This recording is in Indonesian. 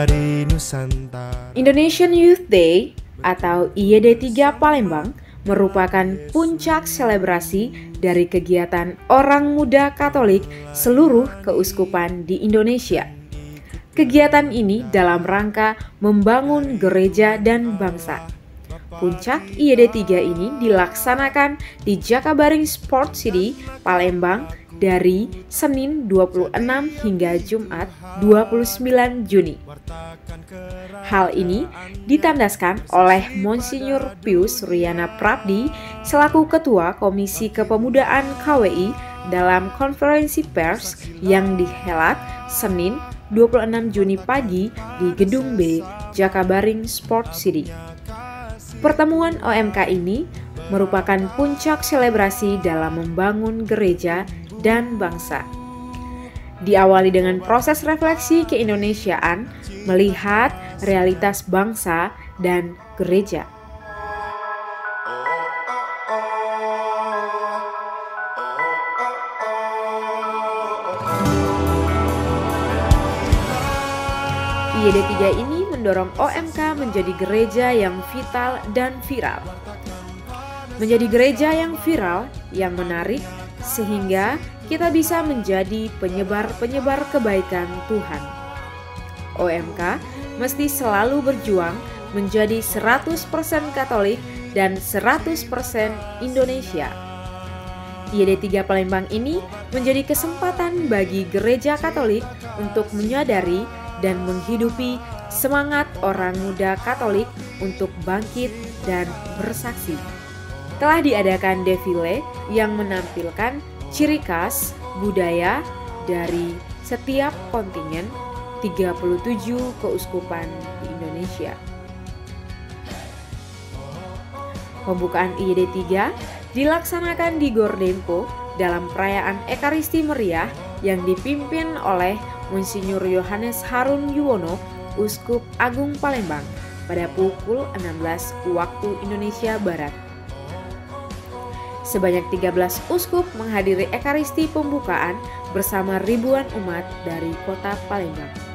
dari Nusantara. Indonesian Youth Day atau IYD3 Palembang merupakan puncak selebrasi dari kegiatan orang muda Katolik seluruh keuskupan di Indonesia. Kegiatan ini dalam rangka membangun gereja dan bangsa. Puncak IYD3 ini dilaksanakan di Jakabaring Sport City, Palembang dari Senin 26 hingga Jumat 29 Juni. Hal ini ditandaskan oleh Monsinyur Pius Riana Prabdi selaku Ketua Komisi Kepemudaan KWI dalam konferensi pers yang dihelat Senin 26 Juni pagi di Gedung B, Jakabaring Sport City. Pertemuan OMK ini merupakan puncak selebrasi dalam membangun gereja dan bangsa. Diawali dengan proses refleksi keindonesiaan, melihat realitas bangsa dan gereja. IYD3 ini mendorong OMK menjadi gereja yang vital dan viral. Menjadi gereja yang viral, yang menarik, sehingga kita bisa menjadi penyebar-penyebar kebaikan Tuhan. OMK mesti selalu berjuang menjadi 100% Katolik dan 100% Indonesia. IYD3 Palembang ini menjadi kesempatan bagi gereja Katolik untuk menyadari dan menghidupi semangat orang muda Katolik untuk bangkit dan bersaksi. Telah diadakan defile yang menampilkan ciri khas budaya dari setiap kontingen 37 keuskupan di Indonesia. Pembukaan IYD3 dilaksanakan di Gordempo dalam perayaan Ekaristi Meriah yang dipimpin oleh Monsinyur Yohanes Harun Yuwono, Uskup Agung Palembang, pada pukul 16 waktu Indonesia Barat. Sebanyak 13 uskup menghadiri Ekaristi pembukaan bersama ribuan umat dari kota Palembang.